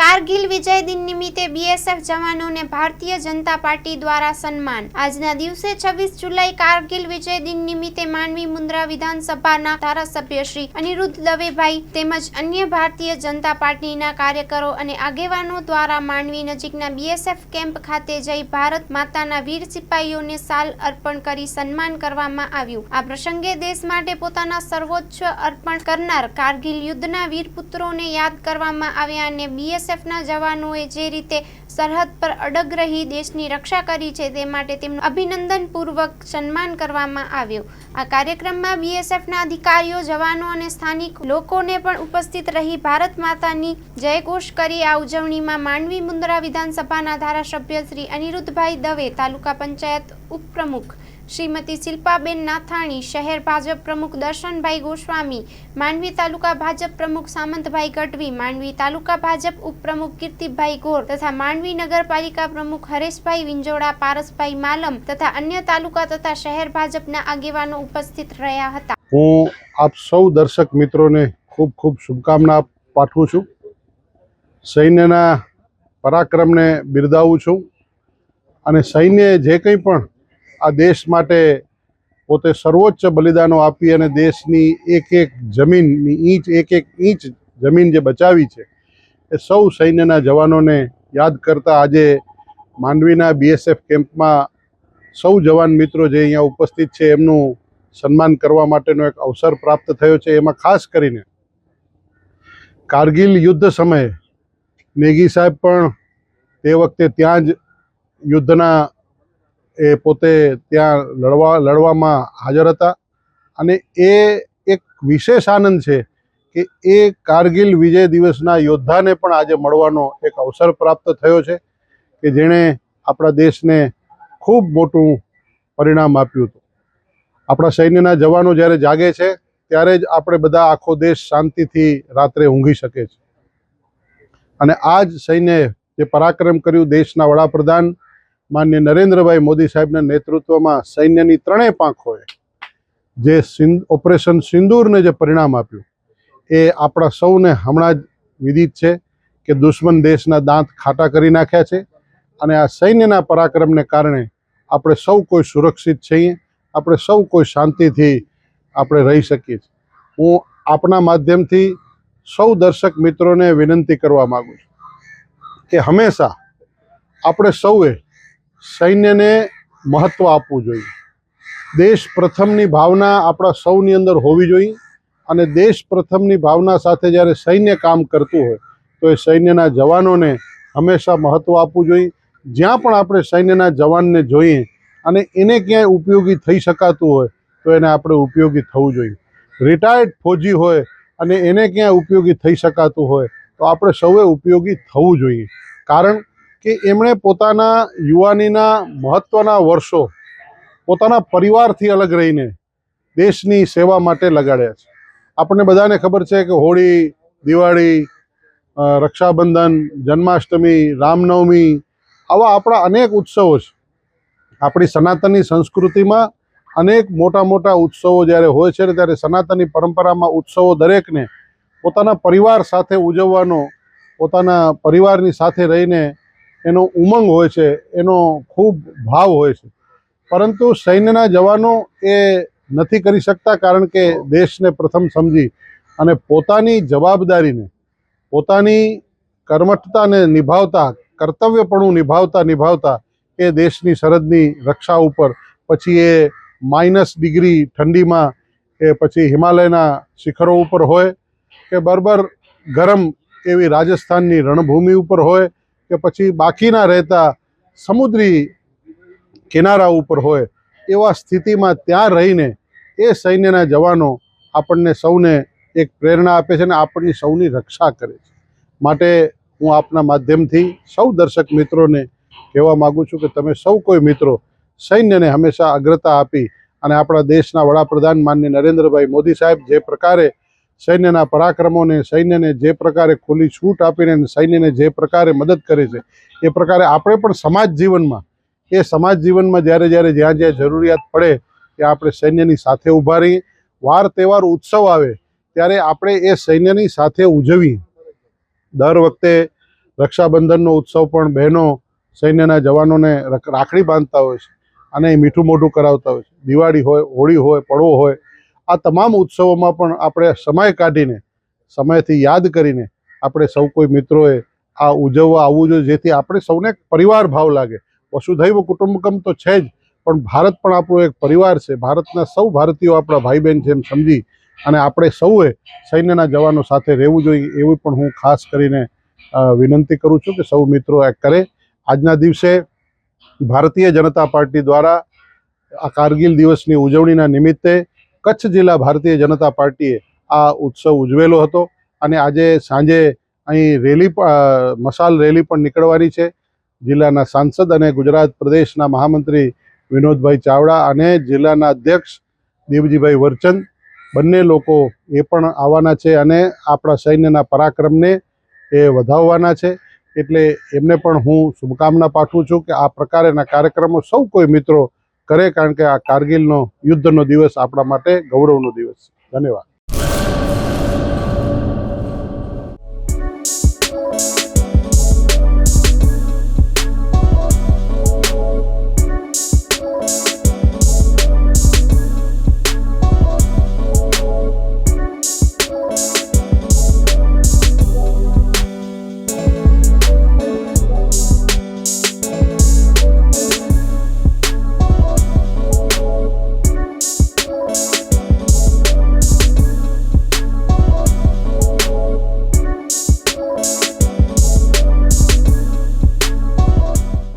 કારગિલ વિજય દિન નિમિત્તે બીએસએફ જવાનોને ભારતીય જનતા પાર્ટી દ્વારા સન્માન। આજના દિવસે 26 જુલાઈ કારગિલ વિજય દિન નિમિત્તે માંડવી મુન્દ્રા વિધાનસભાના ધારાસભ્ય શ્રી અનિરુદ્ધ દવેભાઈ તેમજ અન્ય ભારતીય જનતા પાર્ટીના કાર્યકરો અને આગેવાનો દ્વારા માંડવી નજીકના બીએસએફ કેમ્પ ખાતે જઈ ભારત માતાના વીર સિપાહીઓને શાલ અર્પણ કરી સન્માન કરવામાં આવ્યું। આ પ્રસંગે દેશ માટે પોતાના સર્વોચ્ચ અર્પણ કરનાર કારગિલ યુદ્ધના વીર પુત્રોને યાદ કરવામાં આવ્યા અને બીએસએફના જવાનોએ જે રીતે સરહદ પર અડગ રહી દેશની રક્ષા કરી છે તે માટે તેમનું અભિનંદનપૂર્વક સન્માન કરવામાં આવ્યું। આ કાર્યક્રમમાં બીએસએફના અધિકારીઓ, જવાનો અને સ્થાનિક લોકોને પણ ઉપસ્થિત રહી ભારત માતાની જયઘોષ કરી આ ઉજવણીમાં માંડવી મુન્દ્રા વિધાનસભાના ધારાસભ્ય શ્રી અનિરુદ્ધભાઈ દવે, તાલુકા પંચાયત ઉપપ્રમુખ શ્રીમતી શિલ્પાબેન નાથાણી, શહેર ભાજપ પ્રમુખ દર્શનભાઈ ગોસ્વામી, માંડવી તાલુકા ભાજપ પ્રમુખ સામંતભાઈ ગઢવી, માંડવી તાલુકા ભાજપ ઉપપ્રમુખ કીર્તિભાઈ ગોર તથા માંડવી નગરપાલિકા પ્રમુખ હરેશભાઈ વિંજોડા, પારસભાઈ માલમ તથા અન્ય તાલુકા તથા શહેર ભાજપના આગેવાનો ઉપસ્થિત રહ્યા હતા। હું આપ સૌ દર્શક મિત્રોને ખૂબ ખૂબ શુભકામના પાઠવું છું। સૈન્યના પરાક્રમને બિરદાવું છું અને સૈન્યએ જે કંઈ પણ આ દેશ માટે પોતે સર્વોચ્ચ બલિદાનો આપી અને દેશની એક એક ઇંચ જમીન જે બચાવી છે એ સૌ સૈન્યના જવાનોને યાદ કરતા આજે માંડવીના બીએસએફ કેમ્પમાં સૌ જવાન મિત્રો જે અહીંયા ઉપસ્થિત છે એમનું સન્માન કરવા માટેનો એક અવસર પ્રાપ્ત થયો છે। એમાં ખાસ કરીને કારગિલ યુદ્ધ સમયે નેગી સાહેબ પણ તે વખતે ત્યાં જ યુદ્ધના એ પોતે ત્યાં લડવામાં હાજર હતા અને એ એક વિશેષ આનંદ છે કે એ કારગિલ વિજય દિવસના યોદ્ધાને પણ આજે મળવાનો એક અવસર પ્રાપ્ત થયો છે કે જેણે આપણા દેશને ખૂબ મોટું પરિણામ આપ્યું હતું। આપણા સૈન્યના જવાનો જ્યારે જાગે છે ત્યારે જ આપણે બધા આખો દેશ શાંતિથી રાત્રે ઊંઘી શકે છે અને આ જ સૈન્યએ જે પરાક્રમ કર્યું, દેશના વડાપ્રધાન માનનીય નરેન્દ્રભાઈ મોદી સાહેબના નેતૃત્વમાં સૈન્યની ત્રણેય પાંખોએ જે ઓપરેશન સિંદૂરને જે પરિણામ આપ્યું એ આપણા સૌને હમણાં જ વિદિત છે કે દુશ્મન દેશના દાંત ખાટા કરી નાખ્યા છે અને આ સૈન્યના પરાક્રમને કારણે આપણે સૌ કોઈ સુરક્ષિત છીએ, આપણે સૌ કોઈ શાંતિથી આપણે રહી શકીએ છીએ। હું આપના માધ્યમથી સૌ દર્શક મિત્રોને વિનંતી કરવા માગું છું કે હંમેશા આપણે સૌએ સૈન્યને મહત્ત્વ આપવું જોઈએ। દેશ પ્રથમની ભાવના આપણા સૌની અંદર હોવી જોઈએ અને દેશ પ્રથમની ભાવના સાથે જ્યારે સૈન્ય કામ કરતું હોય તો એ સૈન્યના જવાનોને હંમેશા મહત્ત્વ આપવું જોઈએ। જ્યાં પણ આપણે સૈન્યના જવાનને જોઈએ અને એને ક્યાંય ઉપયોગી થઈ શકાતું હોય તો એને આપણે ઉપયોગી થવું જોઈએ। રિટાયર્ડ ફૌજી હોય અને એને ક્યાંય ઉપયોગી થઈ શકાતું હોય તો આપણે સૌએ ઉપયોગી થવું જોઈએ, કારણ કે એમણે પોતાના યુવાનીના મહત્ત્વના વર્ષો પોતાના પરિવારથી અલગ રહીને દેશની સેવા માટે લગાડ્યા છે। આપણને બધાને ખબર છે કે હોળી, દિવાળી, રક્ષાબંધન, જન્માષ્ટમી, રામનવમી આવા આપણા અનેક ઉત્સવો છે। આપણી સનાતની સંસ્કૃતિમાં અનેક મોટા મોટા ઉત્સવો જ્યારે હોય છે ત્યારે સનાતની પરંપરામાં ઉત્સવો દરેકને પોતાના પરિવાર સાથે ઉજવવાનો, પોતાના પરિવારની સાથે રહીને એનો ઉમંગ હોય છે, એનો ખૂબ ભાવ હોય છે, પરંતુ સૈન્યના જવાનો એ નથી કરી શકતા કારણ કે દેશને પ્રથમ સમજી અને પોતાની જવાબદારીને, પોતાની કર્મઠતાને નિભાવતા, કર્તવ્યપણું નિભાવતા એ દેશની સરહદની રક્ષા ઉપર પછી એ -ડિગ્રી ઠંડીમાં કે પછી હિમાલયના શિખરો ઉપર હોય કે બરબર ગરમ એવી રાજસ્થાનની રણભૂમિ ઉપર હોય કે પછી બાકીના રહેતા સમુદ્રી કિનારા ઉપર હોય, એવા સ્થિતિમાં ત્યાં રહીને એ સૈન્યના જવાનો આપણને સૌને એક પ્રેરણા આપે છે અને આપણની સૌની રક્ષા કરે છે। માટે હું આપના માધ્યમથી સૌ દર્શક મિત્રોને કહેવા માગું છું કે તમે સૌ કોઈ મિત્રો સૈન્યને હંમેશા અગ્રતા આપી અને આપણા દેશના વડાપ્રધાન માનનીય નરેન્દ્રભાઈ મોદી સાહેબ જે પ્રકારે સૈન્યના પરાક્રમોને, સૈન્યને જે પ્રકારે ખુલ્લી છૂટ આપીને સૈન્યને જે પ્રકારે મદદ કરે છે એ પ્રકારે આપણે પણ સમાજ જીવનમાં જ્યારે જ્યાં જરૂરિયાત પડે ત્યાં આપણે સૈન્યની સાથે ઊભા રહીએ। વાર તહેવાર ઉત્સવ આવે ત્યારે આપણે એ સૈન્યની સાથે ઉજવીએ। દર વખતે રક્ષાબંધનનો ઉત્સવ પણ બહેનો સૈન્યના જવાનોને રાખડી બાંધતા હોય છે અને મીઠું મોઢું કરાવતા હોય છે. દિવાળી હોય, હોળી હોય, પડવો હોય, આ તમામ ઉત્સવોમાં પણ આપણે સમય કાઢીને, સમયથી યાદ કરીને આપણે સૌ કોઈ મિત્રોએ આ ઉજવવા આવવું જોઈએ, જેથી આપણે સૌને પરિવાર ભાવ લાગે. વસુધૈવ કુટુંબકમ તો છે જ, પણ ભારત પણ આપણો એક પરિવાર છે. ભારતના સૌ ભારતીયો આપણા ભાઈ બહેન છે એમ સમજી અને આપણે સૌએ સૈન્યના જવાનો સાથે રહેવું જોઈએ એવું પણ હું ખાસ કરીને વિનંતી કરું છું કે સૌ મિત્રો આ કરે. આજના દિવસે ભારતીય જનતા પાર્ટી દ્વારા આ કારગિલ દિવસની ઉજવણીના નિમિત્તે કચ્છ જિલ્લા ભારતીય જનતા પાર્ટીએ આ ઉત્સવ ઉજવેલો હતો અને આજે સાંજે અહીં રેલી મશાલ રેલી પણ નીકળવાની છે. જિલ્લાના સાંસદ અને ગુજરાત પ્રદેશના મહામંત્રી વિનોદભાઈ ચાવડા અને જિલ્લાના અધ્યક્ષ દેવજીભાઈ વરચંદ બંને લોકો એ પણ આવવાના છે અને આપણા સૈન્યના પરાક્રમને એ વધાવવાના છે. એટલે એમને પણ હું શુભકામના પાઠવું છું કે આ પ્રકારના કાર્યક્રમો સૌ કોઈ મિત્રો કરે, કારણ કે આ કારગિલનો યુદ્ધનો દિવસ આપણા માટે ગૌરવનો દિવસ છે. ધન્યવાદ.